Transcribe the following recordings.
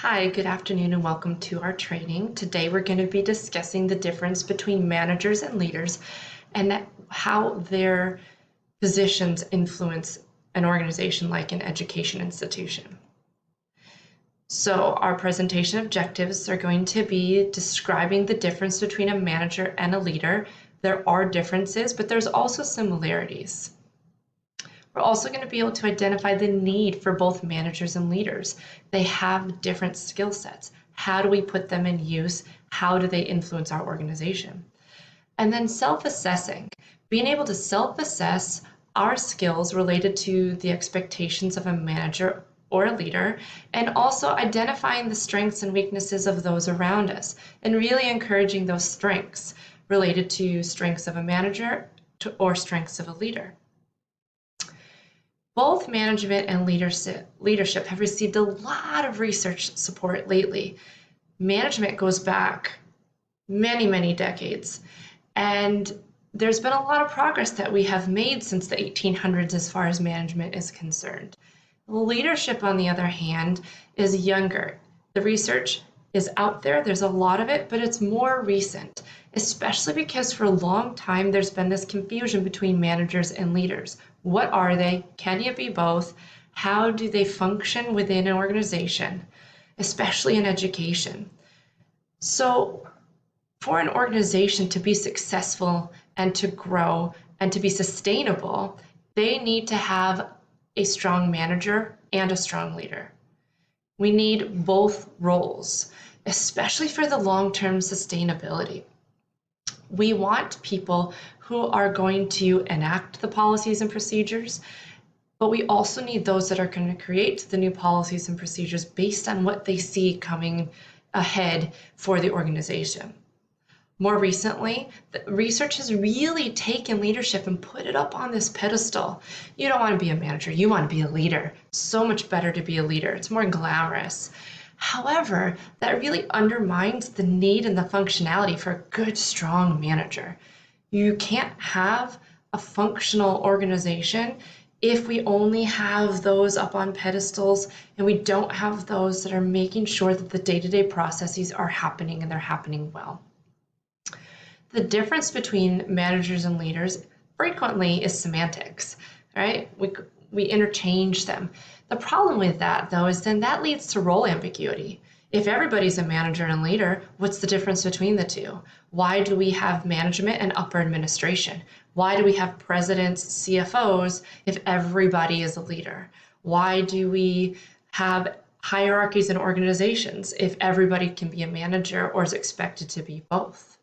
Hi, good afternoon, and welcome to our training. Today we're going to be discussing the difference between managers and leaders and how their positions influence an organization like an education institution. So our presentation objectives are going to be describing the difference between a manager and a leader. There are differences, but there's also similarities. We're also going to be able to identify the need for both managers and leaders. They have different skill sets. How do we put them in use? How do they influence our organization? And then self-assessing, being able to self-assess our skills related to the expectations of a manager or a leader, and also identifying the strengths and weaknesses of those around us, and really encouraging those strengths related to strengths of a manager or strengths of a leader. Both management and leadership have received a lot of research support lately. Management goes back many, many decades, and there's been a lot of progress that we have made since the 1800s as far as management is concerned. Leadership, on the other hand, is younger. The research is out there, there's a lot of it, but it's more recent, especially because for a long time there's been this confusion between managers and leaders. What are they? Can you be both? How do they function within an organization, especially in education? So for an organization to be successful and to grow and to be sustainable, they need to have a strong manager and a strong leader. We need both roles, especially for the long-term sustainability. We want people who are going to enact the policies and procedures, but we also need those that are going to create the new policies and procedures based on what they see coming ahead for the organization. More recently, the research has really taken leadership and put it up on this pedestal. You don't want to be a manager, you want to be a leader. So much better to be a leader. It's more glamorous. However, that really undermines the need and the functionality for a good, strong manager. You can't have a functional organization if we only have those up on pedestals and we don't have those that are making sure that the day-to-day processes are happening and they're happening well. The difference between managers and leaders frequently is semantics, right? We interchange them. The problem with that, though, is then that leads to role ambiguity. If everybody's a manager and leader, what's the difference between the two? Why do we have management and upper administration? Why do we have presidents, CFOs, if everybody is a leader? Why do we have hierarchies in organizations if everybody can be a manager or is expected to be both?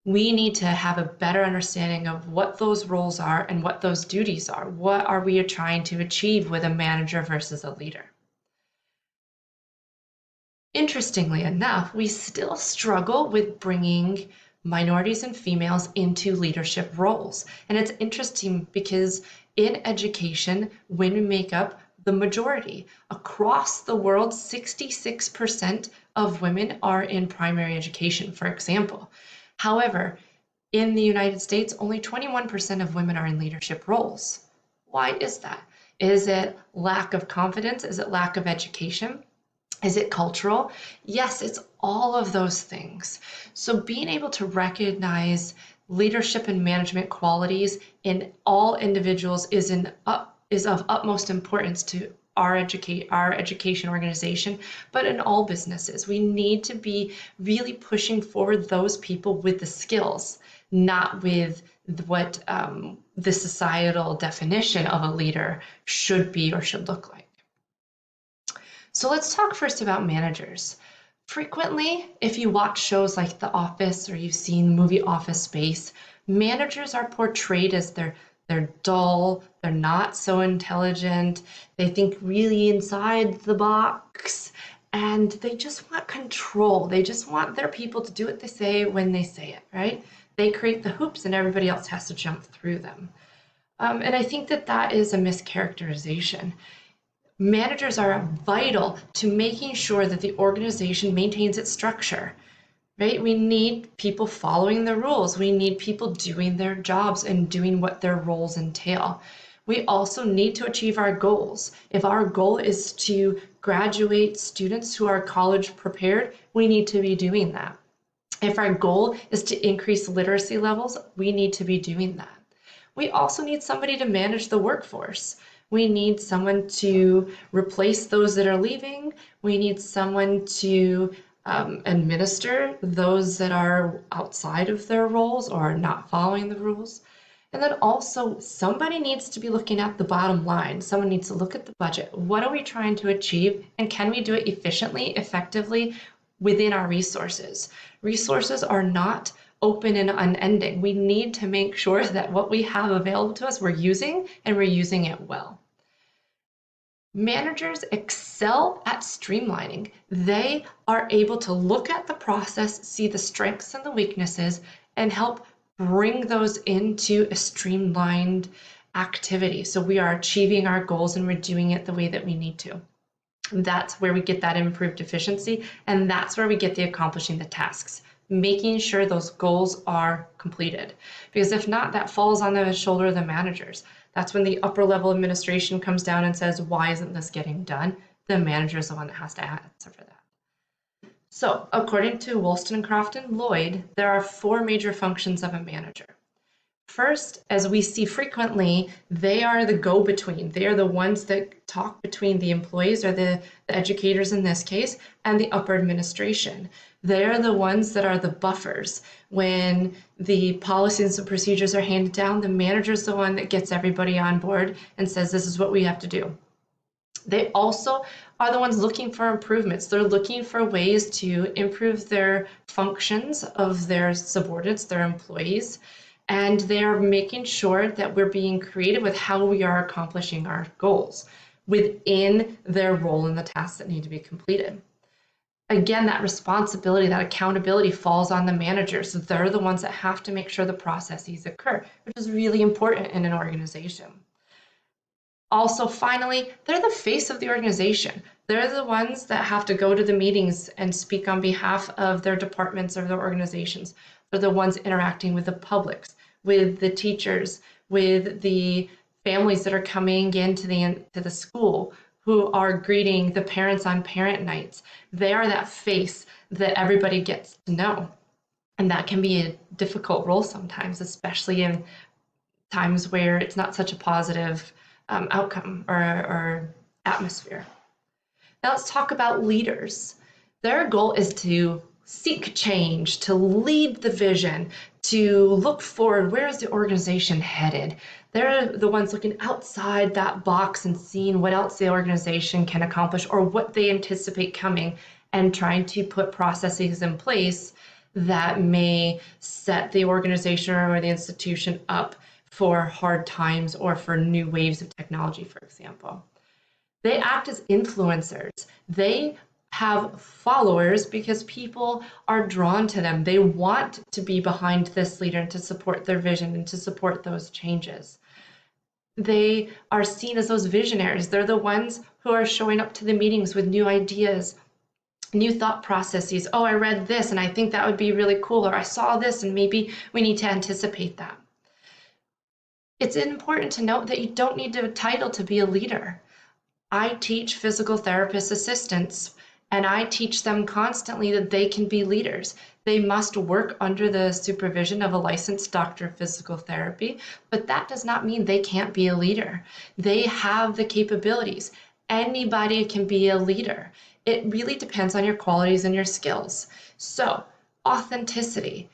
We need to have a better understanding of what those roles are and what those duties are. What are we trying to achieve with a manager versus a leader? Interestingly enough, we still struggle with bringing minorities and females into leadership roles. And it's interesting because in education, women make up the majority. Across the world, 66% of women are in primary education, for example. However, in the United States, only 21% of women are in leadership roles. Why is that? Is it lack of confidence? Is it lack of education? Is it cultural? Yes, it's all of those things. So being able to recognize leadership and management qualities in all individuals is of utmost importance to our education organization, but in all businesses. We need to be really pushing forward those people with the skills, not with what the societal definition of a leader should be or should look like. So let's talk first about managers. Frequently, if you watch shows like The Office or you've seen the movie Office Space, managers are portrayed as they're dull, they're not so intelligent, they think really inside the box, and they just want control. They just want their people to do what they say when they say it, right? They create the hoops and everybody else has to jump through them. And I think that is a mischaracterization. Managers are vital to making sure that the organization maintains its structure. Right? We need people following the rules. We need people doing their jobs and doing what their roles entail. We also need to achieve our goals. If our goal is to graduate students who are college prepared, we need to be doing that. If our goal is to increase literacy levels, we need to be doing that. We also need somebody to manage the workforce. We need someone to replace those that are leaving. We need someone to administer those that are outside of their roles or are not following the rules. And then also somebody needs to be looking at the bottom line. Someone needs to look at the budget. What are we trying to achieve? And can we do it efficiently, effectively within our resources? Resources are not open and unending. We need to make sure that what we have available to us, we're using and we're using it well. Managers excel at streamlining. They are able to look at the process, see the strengths and the weaknesses, and help bring those into a streamlined activity. So we are achieving our goals and we're doing it the way that we need to. That's where we get that improved efficiency, and that's where we get the accomplishing the tasks, making sure those goals are completed. Because if not, that falls on the shoulder of the managers. That's when the upper level administration comes down and says, why isn't this getting done? The manager is the one that has to answer for that. So according to Wollstonecraft and Lloyd, there are 4 major functions of a manager. First, as we see frequently, they are the go-between. They are the ones that talk between the employees, or the educators in this case, and the upper administration. They are the ones that are the buffers. When the policies and procedures are handed down, the manager is the one that gets everybody on board and says, this is what we have to do. They also are the ones looking for improvements. They're looking for ways to improve their functions of their subordinates, their employees, and they're making sure that we're being creative with how we are accomplishing our goals within their role and the tasks that need to be completed. Again, that responsibility, that accountability falls on the managers. So they're the ones that have to make sure the processes occur, which is really important in an organization. Also, finally, they're the face of the organization. They're the ones that have to go to the meetings and speak on behalf of their departments or their organizations. They're the ones interacting with the publics, with the teachers, with the families that are coming into the school, who are greeting the parents on parent nights. They are that face that everybody gets to know. And that can be a difficult role sometimes, especially in times where it's not such a positive outcome or atmosphere. Now let's talk about leaders. Their goal is to seek change, to lead the vision, to look forward. Where is the organization headed? They're the ones looking outside that box and seeing what else the organization can accomplish or what they anticipate coming, and trying to put processes in place that may set the organization or the institution up for hard times or for new waves of technology, for example. They act as influencers. They have followers because people are drawn to them. They want to be behind this leader and to support their vision and to support those changes. They are seen as those visionaries. They're the ones who are showing up to the meetings with new ideas, new thought processes. Oh, I read this and I think that would be really cool, or I saw this and maybe we need to anticipate that. It's important to note that you don't need a title to be a leader. I teach physical therapist assistants, and I teach them constantly that they can be leaders. They must work under the supervision of a licensed doctor of physical therapy, but that does not mean they can't be a leader. They have the capabilities. Anybody can be a leader. It really depends on your qualities and your skills. So, authenticity.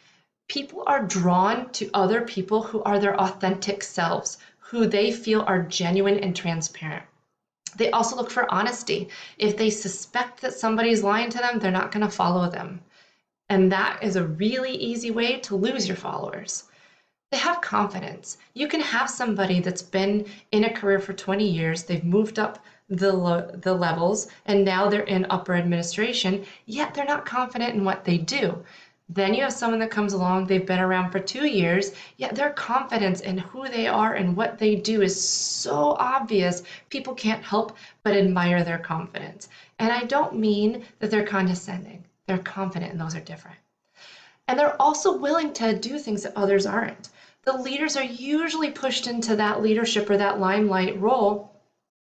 People are drawn to other people who are their authentic selves, who they feel are genuine and transparent. They also look for honesty. If they suspect that somebody's lying to them, they're not going to follow them. And that is a really easy way to lose your followers. They have confidence. You can have somebody that's been in a career for 20 years, they've moved up the levels, and now they're in upper administration, yet they're not confident in what they do. Then you have someone that comes along, they've been around for 2 years, yet their confidence in who they are and what they do is so obvious, people can't help but admire their confidence. And I don't mean that they're condescending. They're confident, and those are different. And they're also willing to do things that others aren't. The leaders are usually pushed into that leadership or that limelight role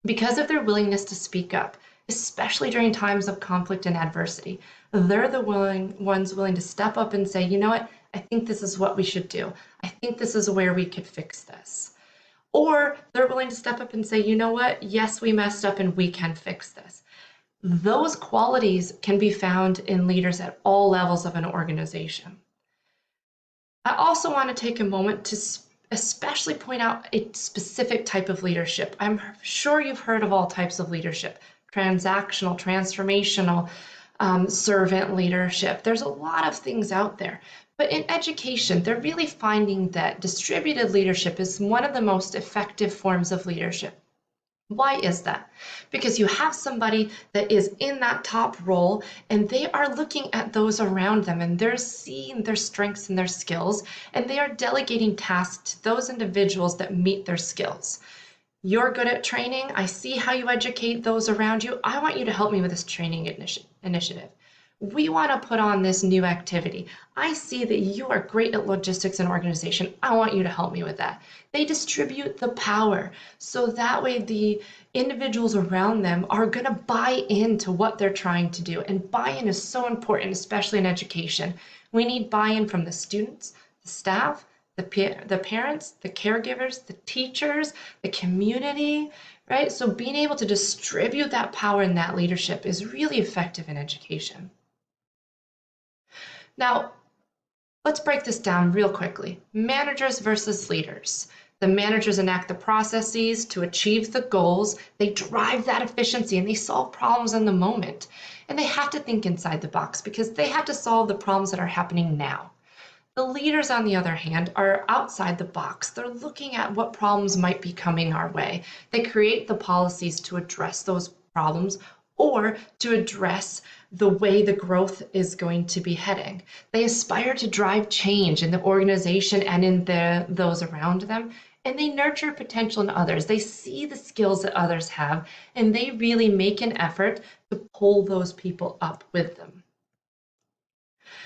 because of their willingness to speak up, especially during times of conflict and adversity. They're the ones willing to step up and say, you know what, I think this is what we should do. I think this is where we could fix this. Or they're willing to step up and say, you know what, yes, we messed up and we can fix this. Those qualities can be found in leaders at all levels of an organization. I also want to take a moment to especially point out a specific type of leadership. I'm sure you've heard of all types of leadership: transactional, transformational, servant leadership. There's a lot of things out there. But in education, they're really finding that distributed leadership is one of the most effective forms of leadership. Why is that? Because you have somebody that is in that top role and they are looking at those around them and they're seeing their strengths and their skills, and they are delegating tasks to those individuals that meet their skills. You're good at training. I see how you educate those around you. I want you to help me with this training initiative. We want to put on this new activity. I see that you are great at logistics and organization. I want you to help me with that. They distribute the power so that way the individuals around them are going to buy into what they're trying to do. And buy-in is so important, especially in education. We need buy-in from the students, the staff, the parents, the caregivers, the teachers, the community, right? So being able to distribute that power and that leadership is really effective in education. Now, let's break this down real quickly. Managers versus leaders. The managers enact the processes to achieve the goals. They drive that efficiency and they solve problems in the moment. And they have to think inside the box because they have to solve the problems that are happening now. The leaders, on the other hand, are outside the box. They're looking at what problems might be coming our way. They create the policies to address those problems or to address the way the growth is going to be heading. They aspire to drive change in the organization and in those around them, and they nurture potential in others. They see the skills that others have, and they really make an effort to pull those people up with them.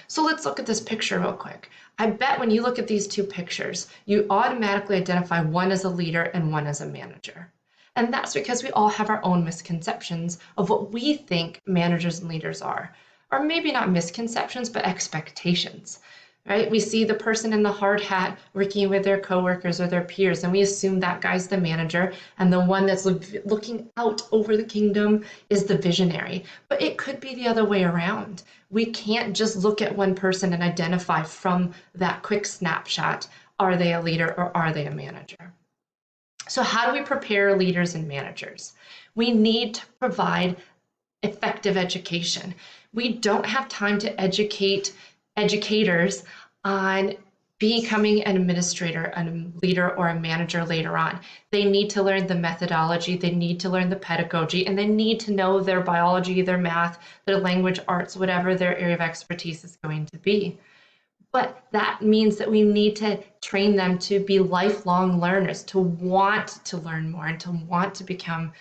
So let's look at this picture real quick. I bet when you look at these two pictures, you automatically identify one as a leader and one as a manager. And that's because we all have our own misconceptions of what we think managers and leaders are. Or maybe not misconceptions, but expectations, right? We see the person in the hard hat working with their coworkers or their peers, and we assume that guy's the manager, and the one that's looking out over the kingdom is the visionary. But it could be the other way around. We can't just look at one person and identify from that quick snapshot, are they a leader or are they a manager? So how do we prepare leaders and managers? We need to provide effective education. We don't have time to educate educators on becoming an administrator, a leader, or a manager later on. They need to learn the methodology, they need to learn the pedagogy, and they need to know their biology, their math, their language arts, whatever their area of expertise is going to be. But that means that we need to train them to be lifelong learners, to want to learn more and to want to become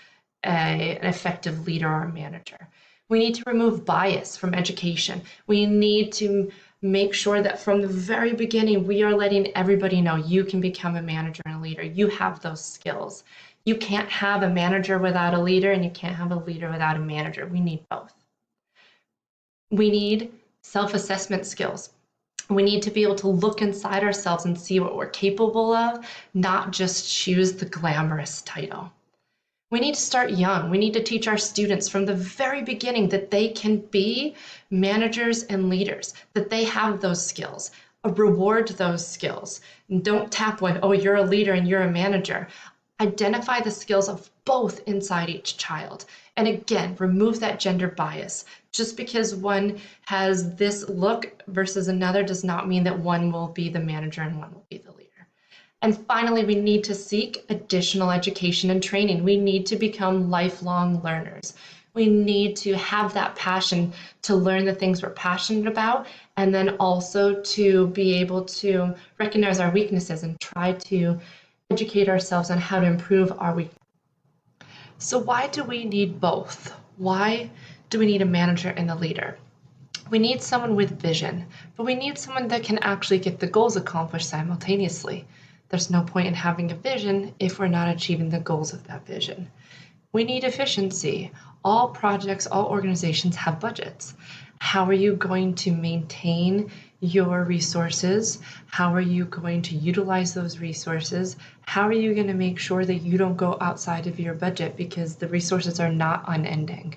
an effective leader or manager. We need to remove bias from education. We need to make sure that from the very beginning, we are letting everybody know you can become a manager and a leader. You have those skills. You can't have a manager without a leader, and you can't have a leader without a manager. We need both. We need self-assessment skills. We need to be able to look inside ourselves and see what we're capable of, not just choose the glamorous title. We need to start young. We need to teach our students from the very beginning that they can be managers and leaders, that they have those skills. Reward those skills. And don't tap one, oh, you're a leader and you're a manager. Identify the skills of both inside each child. And again, remove that gender bias. Just because one has this look versus another does not mean that one will be the manager and one will be the leader. And finally, we need to seek additional education and training. We need to become lifelong learners. We need to have that passion to learn the things we're passionate about, and then also to be able to recognize our weaknesses and try to educate ourselves on how to improve our weaknesses. So why do we need both? Why do we need a manager and a leader? We need someone with vision, but we need someone that can actually get the goals accomplished simultaneously. There's no point in having a vision if we're not achieving the goals of that vision. We need efficiency. All projects, all organizations have budgets. How are you going to maintain your resources? How are you going to utilize those resources? How are you going to make sure that you don't go outside of your budget because the resources are not unending?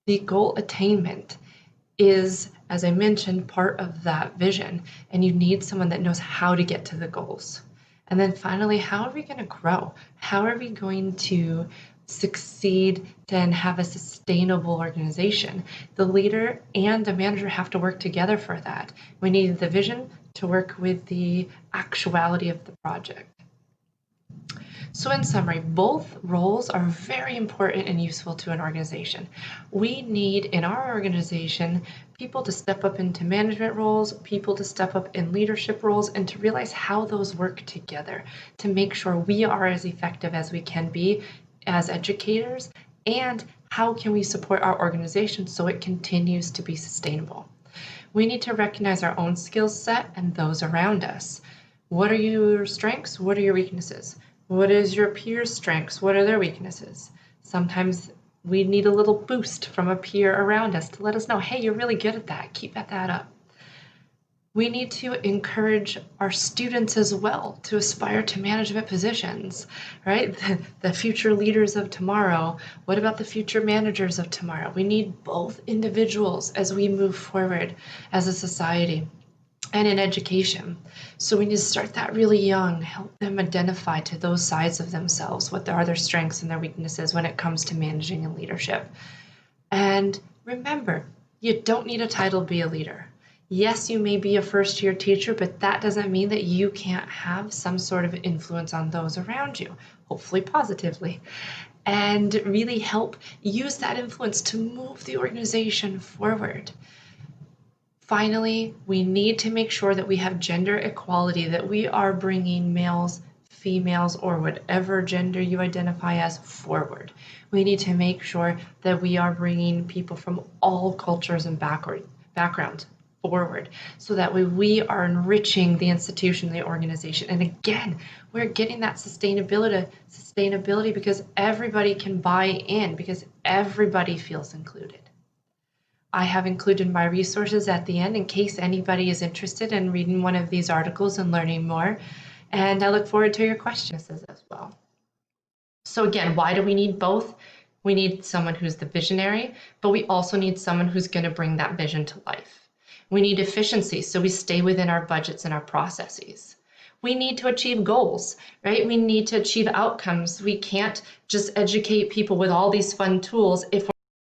The goal attainment is, as I mentioned, part of that vision, and you need someone that knows how to get to the goals. And then finally, how are we going to grow? How are we going to succeed and have a sustainable organization? The leader and the manager have to work together for that. We need the vision to work with the actuality of the project. So in summary, both roles are very important and useful to an organization. We need in our organization people to step up into management roles, people to step up in leadership roles, and to realize how those work together to make sure we are as effective as we can be as educators, and how can we support our organization so it continues to be sustainable. We need to recognize our own skill set and those around us. What are your strengths? What are your weaknesses? What is your peers' strengths? What are their weaknesses? Sometimes we need a little boost from a peer around us to let us know, hey, you're really good at that. Keep at that up. We need to encourage our students as well to aspire to management positions, right? The future leaders of tomorrow. What about the future managers of tomorrow? We need both individuals as we move forward as a society and in education. So we need to start that really young, help them identify to those sides of themselves, what are their strengths and their weaknesses when it comes to managing and leadership. And remember, you don't need a title to be a leader. Yes, you may be a first-year teacher, but that doesn't mean that you can't have some sort of influence on those around you, hopefully positively, and really help use that influence to move the organization forward. Finally, we need to make sure that we have gender equality, that we are bringing males, females, or whatever gender you identify as forward. We need to make sure that we are bringing people from all cultures and backgrounds forward so that we are enriching the institution, the organization. And again, we're getting that sustainability because everybody can buy in, because everybody feels included. I have included my resources at the end in case anybody is interested in reading one of these articles and learning more. And I look forward to your questions as well. So again, why do we need both? We need someone who's the visionary, but we also need someone who's going to bring that vision to life. We need efficiency, so we stay within our budgets and our processes. We need to achieve goals, right? We need to achieve outcomes. We can't just educate people with all these fun tools if